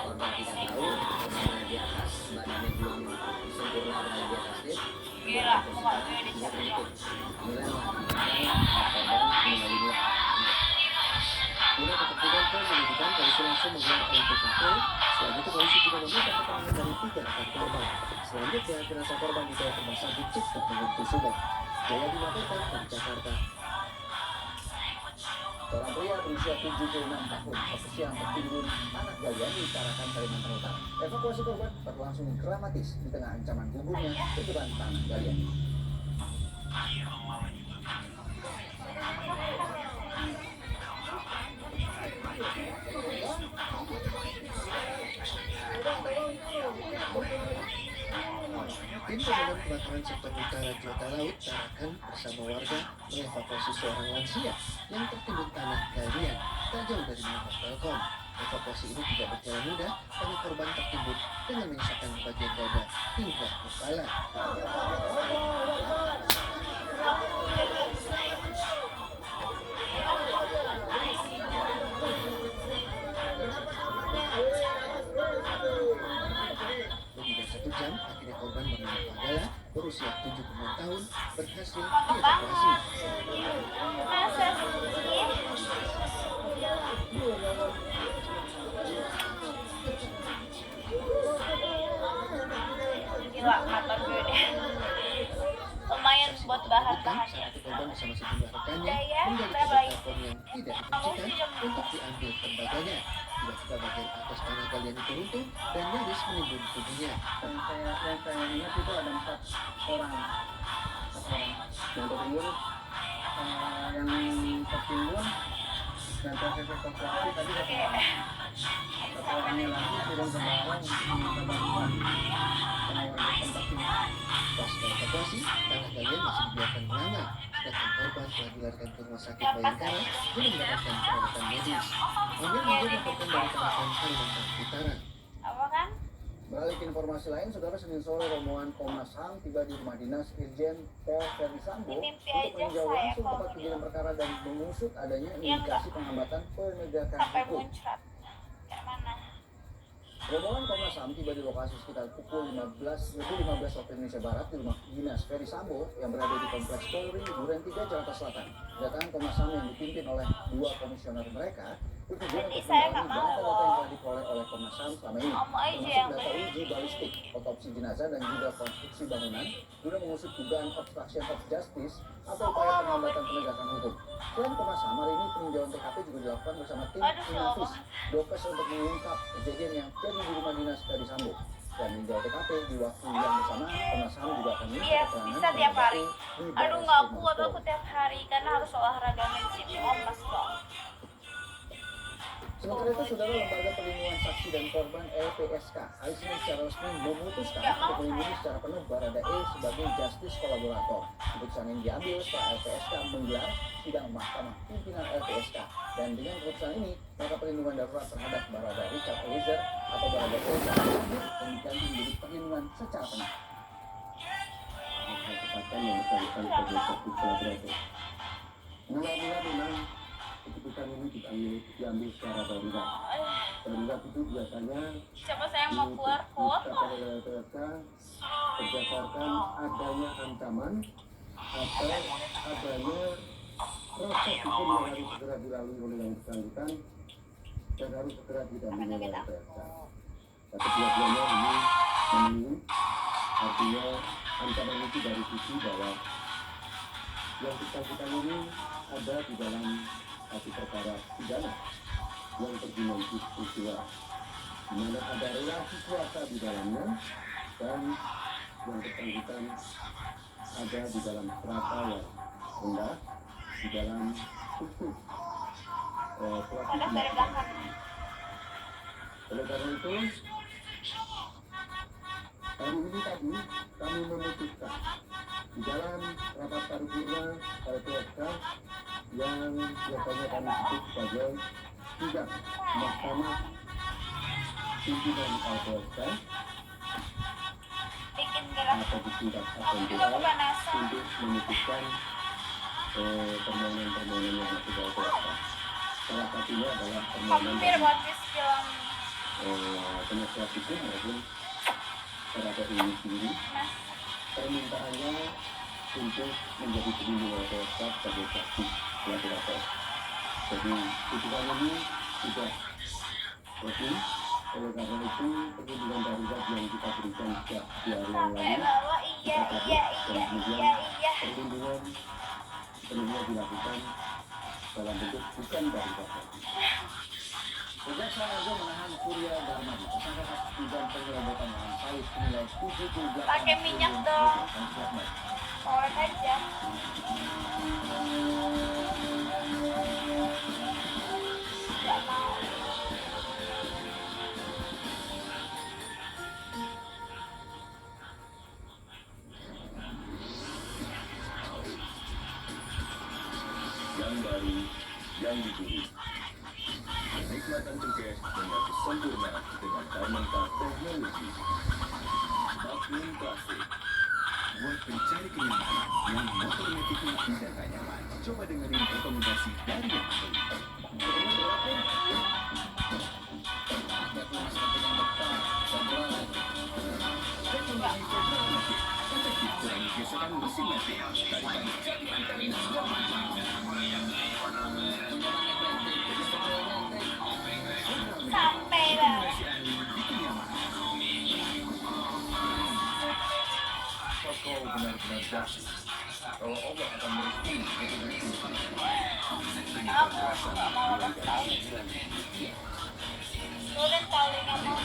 korban tidak tahu posisinya di atas, badannya belum sempurna berada di atas lift. Gila, Dengan muka posisi gue tidak dicekik. tertutup. Inilah yang mengakibatkan korban meninggal dunia. Guna ketertiban penyelidikan, polisi langsung menggelar olah TKP. Selain itu, polisi juga meminta keterangan dari 3 rekan korban. Selanjutnya, jenazah korban dibawa ke rumah sakit Cipto Mangunkusumo. Jaya dilaporkan dari Jakarta. Seorang pria berusia 76 tahun Sabtu siang tertimbun tanah galian di Tarakan, Kalimantan Utara. Evakuasi korban berlangsung dramatis di tengah ancaman gugurnya kuburan tanah galian. Tim pemadam kebakaran sektor utara Jota Laut Tarakan bersama warga mengevakuasi seorang lansia yang tertimbun tanah galian tak jauh dari markas Telkom. Evakuasi ini tidak berjalan mudah karena korban tertimbun dengan menyisakan bagian dada hingga kepala. Lebih dari 1 jam, akhirnya korban bernama Pagala berusia 76 tahun berhasil dievakuasi. Masa sih? Gila, mata gue deh. Lumayan Saksi buat menyebutkan bahan-bahannya. saat itu korban bersama sejumlah rekannya Udah ya, menggali udah kabel baik. telepon yang tidak dikuncikan untuk diambil tembaganya. Tiba-tiba bagian atas tanah galian itu runtuh dan nyaris menimbun tubuhnya. Yang saya ingat itu ada 4 orang. 4 orang yang tertimbun, dan proses evakuasi tadi 1 orang. 1 orangnya lagi turun ke bawah untuk meminta bantuan sama warga tempat ini. Pasca evakuasi, tanah galian masih dibiarkan menganga. Sedangkan korban telah dilarikan ke rumah sakit Bayangkara guna mendapatkan perawatan medis. Amir Hijau melaporkan dari Tarakan, Kalimantan Utara. Apa kan? Beralih ke informasi lain, saudara, Senin sore rombongan Komnas HAM tiba di rumah dinas Irjen Pol Verdi Sambo Mimpi untuk aja meninjau saya langsung kalau tempat kejadian perkara dan mengusut adanya Iya, indikasi penghambatan penegakan Sampai hukum. muncrat. Kayak mana? Rombongan Komnas HAM tiba di lokasi sekitar pukul 15 waktu Indonesia Barat di rumah dinas Verdi Sambo yang berada di Kompleks Polri Duren 3, Jakarta Selatan. Kedatangan Komnas HAM yang dipimpin oleh 2 komisioner mereka bertujuan Jadi untuk saya mendalami nggak mau. data-data yang telah diperoleh oleh Komnas HAM selama ini, Kamu aja termasuk yang data beli. uji balistik, otopsi jenazah dan juga konstruksi bangunan guna mengusut dugaan obstruction of justice atau upaya penghambatan penegakan hukum. Selain Komnas HAM, hari ini peninjauan TKP juga dilakukan bersama tim Aduh, Inavis Dokes untuk mengungkap kejadian yang terjadi di rumah dinas Verdi Sambo. Dan meninjau TKP di waktu yang bersamaan, Komnas HAM juga akan minta Iya, keterangan bisa tiap hari. di Aduh, Baris nggak Krim kuat Mabes aku Polri. tiap hari karena harus olahraga nge-gym. Lemas dong. Sementara itu, saudara, Lembaga Perlindungan Saksi dan Korban LPSK hari Senin secara resmi memutuskan Nggak mau untuk melindungi saya. secara penuh Baradae sebagai justice kolaborator. Keputusan ini diambil setelah LPSK menggelar sidang mahkamah pimpinan LPSK. Dan dengan keputusan ini, maka perlindungan darurat terhadap Barada Richard Eliezer atau Baradae dapat berakhir dan diganti menjadi perlindungan secara penuh. Kesempatan yang bersangkutan sebagai justice kolaborator. Mula-mula memang keputusan ini diambil secara darurat. Darurat itu biasanya Siapa saya mau keluar foto? ditetapkan oleh LPSK berdasarkan adanya ancaman atau adanya proses hukum yang harus segera dilalui oleh yang bersangkutan dan harus segera didampingi oleh LPSK. Kedua-duanya ini memenuhi, artinya ancaman itu dari sisi bahwa yang bersangkutan ini ada di dalam satu perkara pidana yang terjadi di peristiwa di mana ada relasi kuasa di dalamnya dan yang bersangkutan ada di dalam strata yang rendah di dalam khusus pelaku Ada dari tindak belakang. pidana. Oleh karena itu, hari ini tadi kami memutuskan di dalam rapat paripurna LPSK yang biasanya kami sebut sebagai sidang mahkamah pimpinan LPSK Bikin gerak. atau di tingkat Kamu juga APMPL kepanasan. untuk memutuskan permohonan-permohonan yang masuk ke LPSK. Salah satunya adalah permohonan Hampir dari buat film. penasihat hukum maupun para ini sendiri Mas, permintaannya untuk menjadi perlindungan LPSK sebagai saksi laborator. Jadi tuntutan ini sudah resmi. Oleh karena itu perlindungan darurat yang kita berikan sejak 2 hari yang sampai lalu bawah iya kita iya cabut, iya dan kemudian iya iya. perlindungan sepenuhnya dilakukan dalam bentuk bukan darurat. Kejaksaan Agung menahan Surya Darmadi tersangka kasus dugaan penyerobotan lahan sawit senilai 78 Pakai minyak dong. triliun. Kolek aja. Gak mau. Yang baru, yang ditunggu. Kenikmatan cengkeh menyatu sempurna dengan Diamond Technology. Magnum Classic. Buat pencari kenyamanan yang motormetiknya tidak tak nyaman. Coba dengerin rekomendasi dari yang ahli. Teknologi Federal efektif kurangi gesekan mesin mesin. Tarikan jadi antarin semua. Sampai bawah. Kau benar-benar dahsyat. Kalau Allah akan merestui Aku gak mau ulang tahun. Lu udah tahu 5 mau.